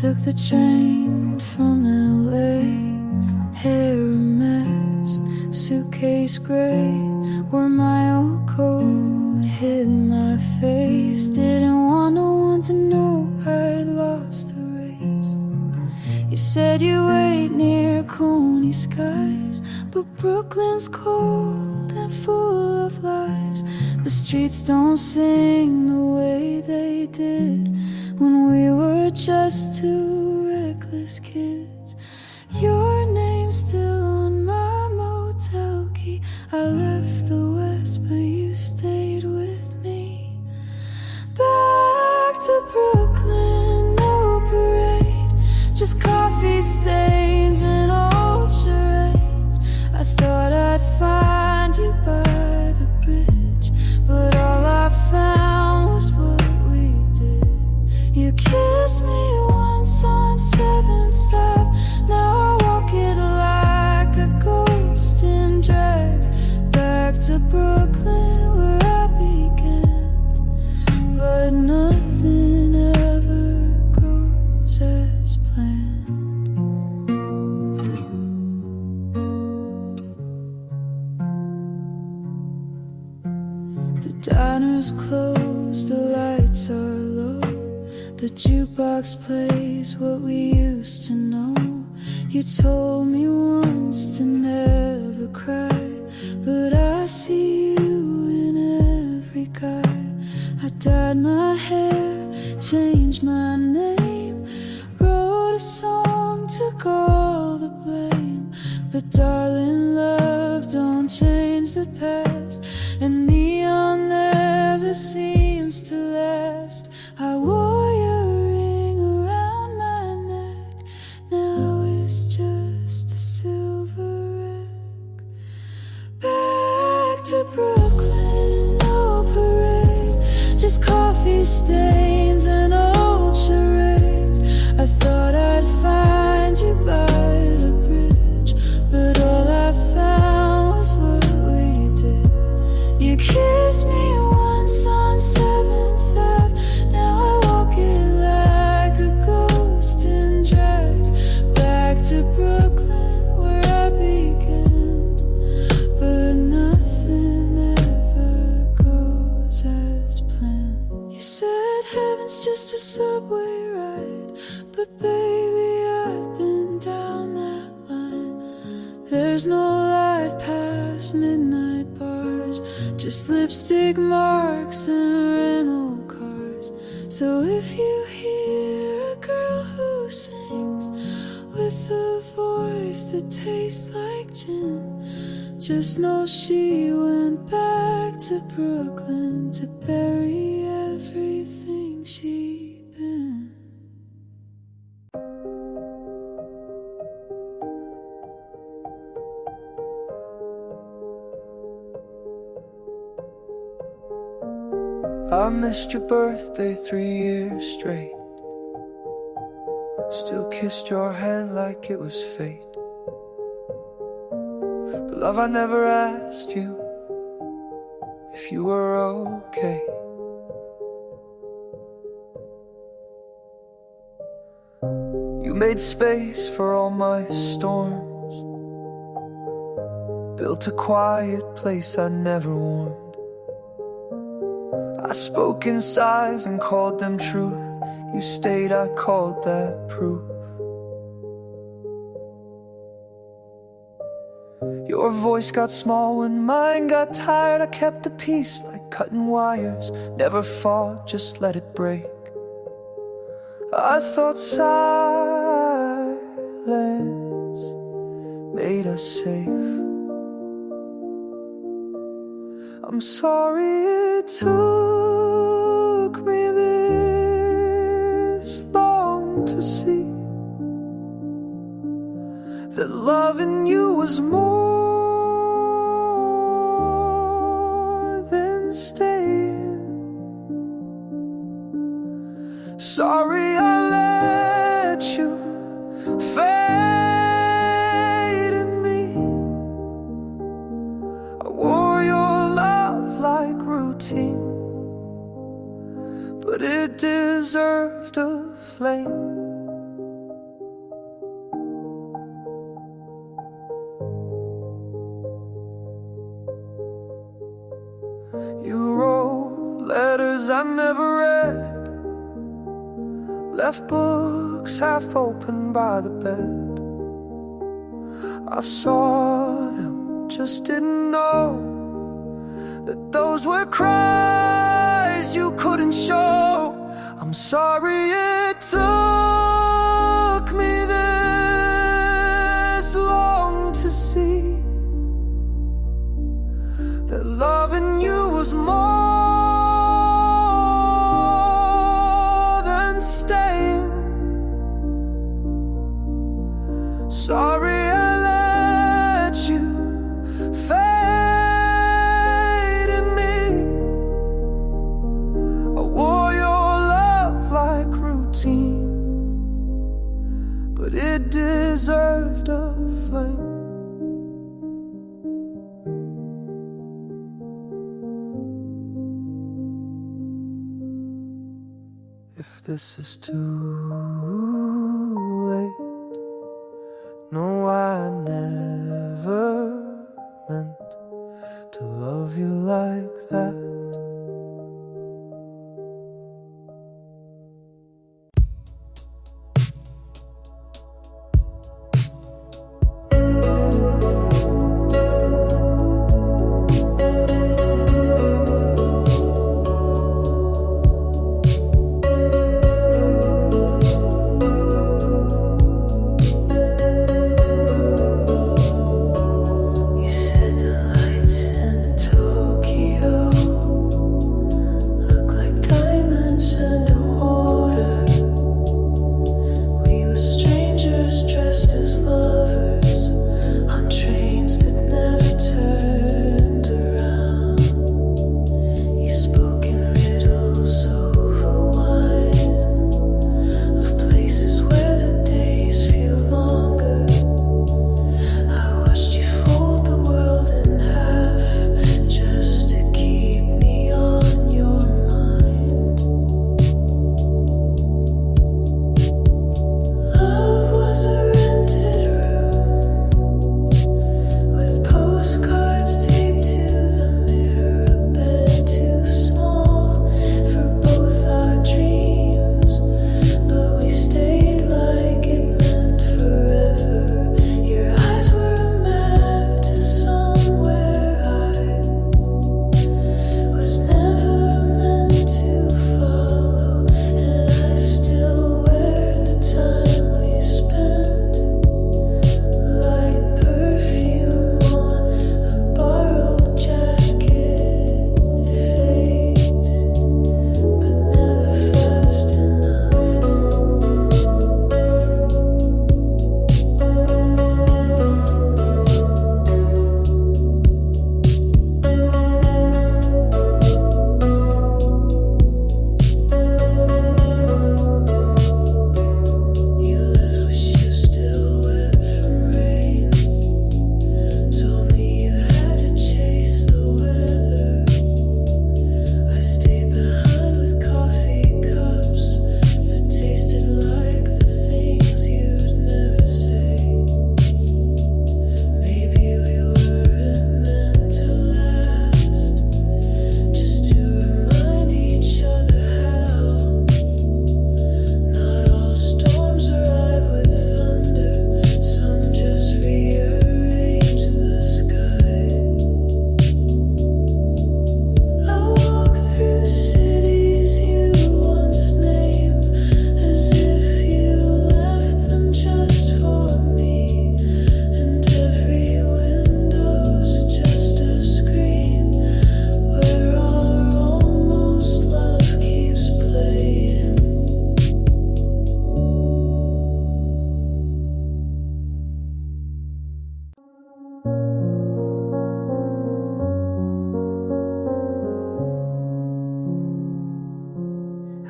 took the train from LA, hair a mess, suitcase gray, wore my old coat, hid my face. Didn't want no one to know I'd lost the race. You said you wait near Coney skies, but Brooklyn's cold and full of lies. The streets don't sing the way they did when we were just two reckless kids. Your name's still on my motel key. I left the West, but you stayed with me. Back to Brooklyn, no parade, just coffee stains and old charades. I thought I'd find you by the bridge, but all I found was what we did. You kissed me once on 7th Ave. Now I walk it like a ghost and drag back to Brooklyn where I began. But nothing ever goes as planned. The diner's closed, the lights are low. The jukebox plays what we used to know. You told me once to never cry, but I see you in every guy. I dyed my hair, changed my name, wrote a song, took all the blame. But darling, love don't change the past, and neon never seems to last. I wore your ring around my neck, now it's just a silver wreck. Back to Brooklyn, no parade, just coffee stains and old charades. I thought I'd find you by the bridge, but all I found was what we did. You kissed me once on 7th Ave. Now I walk it like a ghost and drag back to Brooklyn where I began. But nothing ever goes as planned. You said heaven's just a subway ride, but baby, I've been down that line. There's no light past midnight bars, just lipstick marks and rental cars. So if you hear a girl who sings with a voice that tastes like gin, just know she went back to Brooklyn to bury everything she'd been. I missed your birthday 3 years straight. Still kissed your hand like it was fate. But love, I never asked you if you were okay. You made space for all my storms, built a quiet place I never warmed. I spoke in sighs and called them truth. You stayed, I called that proof. Your voice got small when mine got tired. I kept the peace like cutting wires. Never fought, just let it break. I thought silence made us safe. I'm sorry it took me this long to see that loving you was more than staying. Sorry I let you fade in me. I wore your love like routine, but it deserved a flame. letters I never read, left books half open by the bed. I saw them, just didn't know that those were cries you couldn't show. I'm sorry it took me this long to see that loving you was more than staying. Sorry I let you fade in me. I wore your love like routine, but it deserved a flame. If this is too late, no, I never meant to love you like that.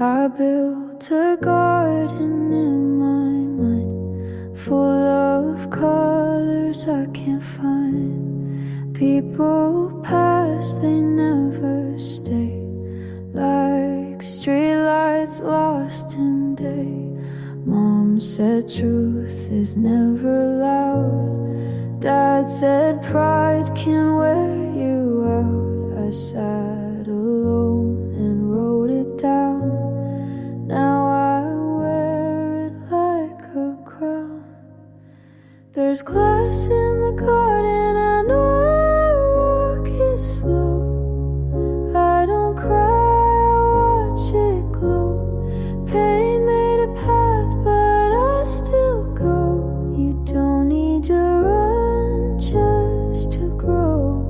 I built a garden in my mind, full of colors I can't find. People pass, they never stay, like streetlights lost in day. Mom said truth is never loud. Dad said pride can wear you out. I sat alone and wrote There's glass in the garden, I know I walk it slow. I don't cry, I watch it glow. Pain made a path, but I still go. You don't need to run just to grow.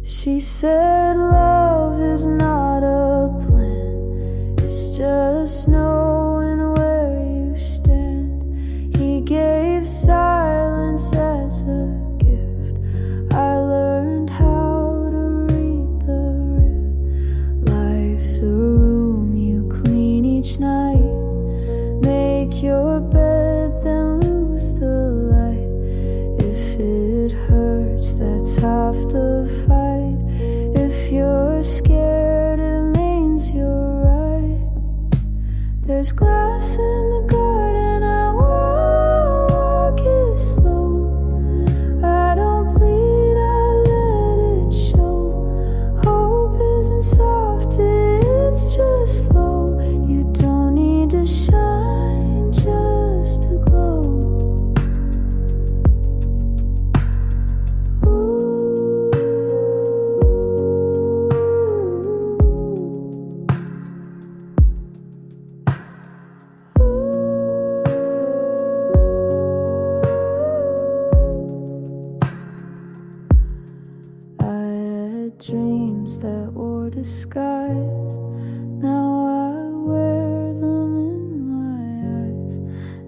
She said love is not a plan, it's just knowing where you stand. He gave silence as a gift. I learned how to read the rift. Life's a room you clean each night. Make your bed, then lose the light. If it hurts, that's half the fight. If you're scared, it means you're right. There's glass in the garden, I walk it slow. I don't plead, I let it show. Hope isn't soft, it's just slow. You don't need to shine just to glow. Dreams that wore disguise, now I wear them in my eyes.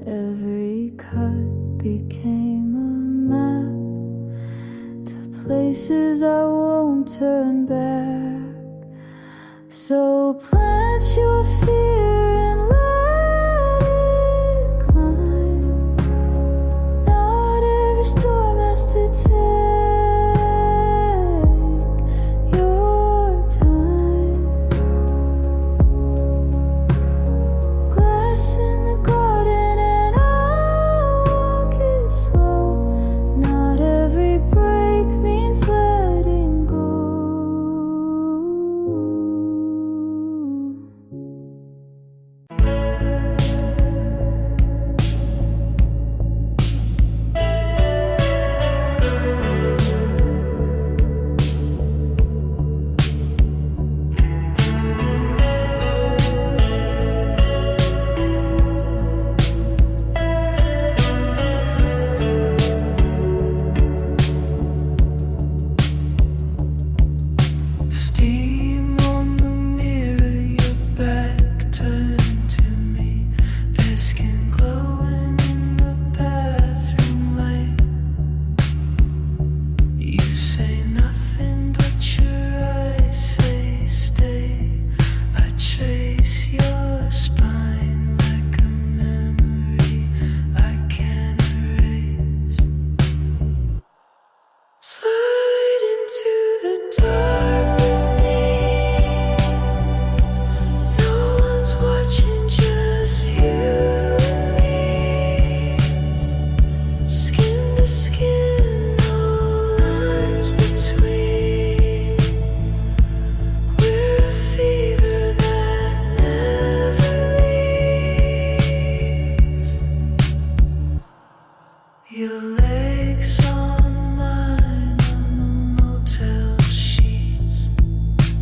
Every cut became a map to places I won't turn back. So plant your fear and let it climb. Not every storm has to take slide into the dark with me. No one's watching, just you and me. Skin to skin, no lines between. We're a fever that never leaves. Your legs on mine on the motel sheets.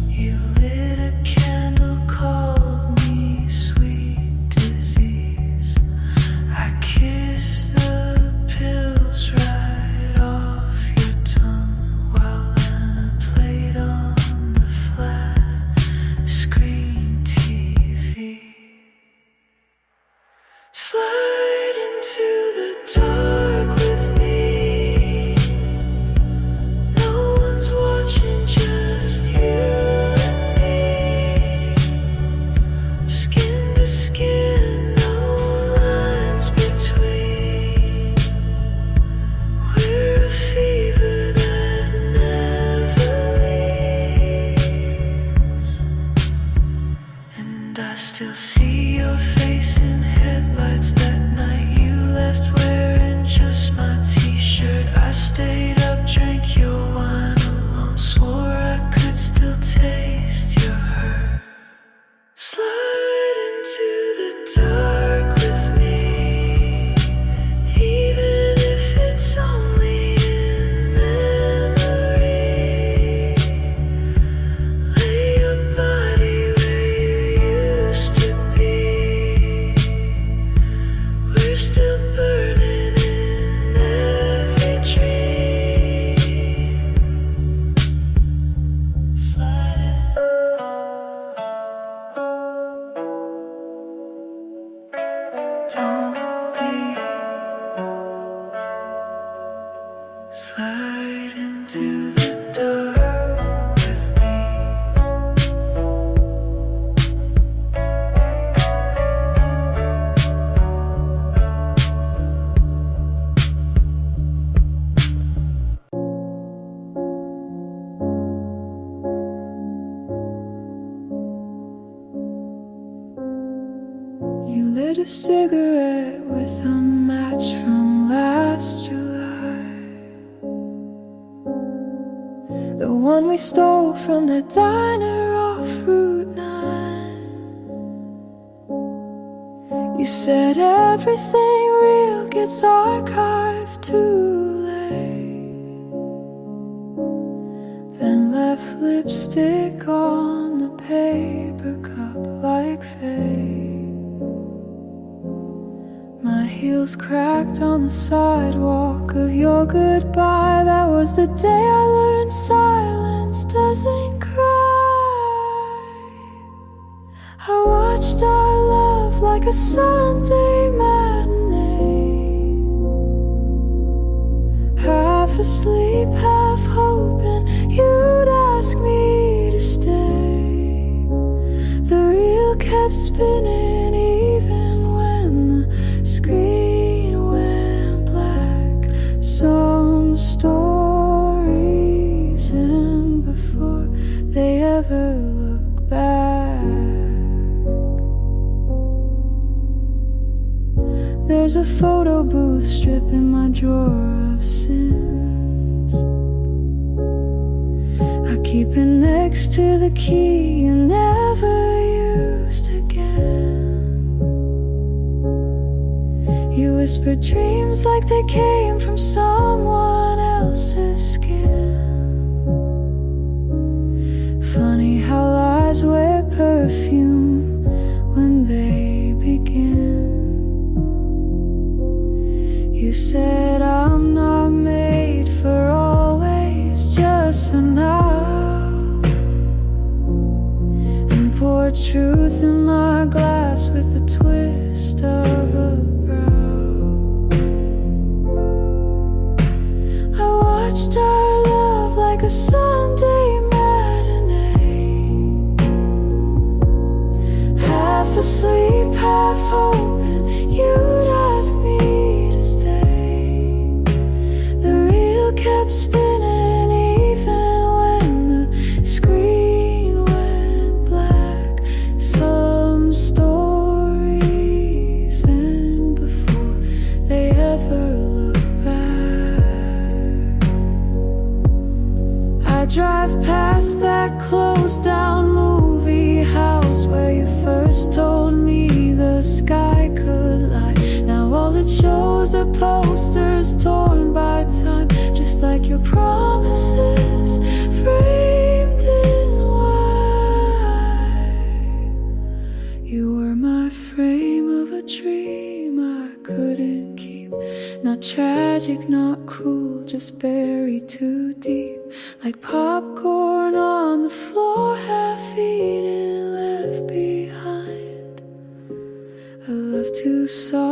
You lit a candle, called me sweet disease. I kissed the pills right off your tongue while Anna played on the flat screen TV. Slide into the dark with me. Slide into the dark with me. You lit a cigarette with a match from last July, the one we stole from the diner off Route 9. You said everything real gets archived too late, then left lipstick on the paper cup like fate. My heels cracked on the sidewalk of your goodbye. That was the day I learned silence doesn't cry. I watched our love like a Sunday matinee, half asleep, half hoping you'd ask me to stay. The reel kept spinning even when the screen went black. Some stories end before they ever look back. There's a photo booth strip in my drawer of sins. I keep it next to the key you never used again. You whispered dreams like they came from someone else's skin. Funny how lies wear perfume when they begin. You said I'm not made for always, just for now, and poured truth in my glass with a twist of a watched our love like a Sunday matinee, half asleep, half hoping you'd ask me to stay. The reel kept spinning even when the screen went black. Some stories end before they ever look back. I drive past that closed down movie house where you first told me the sky could lie. Now all it shows are posters torn by time, just like your promises framed in white. You were my frame of a dream I couldn't keep. Not tragic, not cruel, just buried too deep. Like popcorn on the floor, half eaten, left behind. A love too soft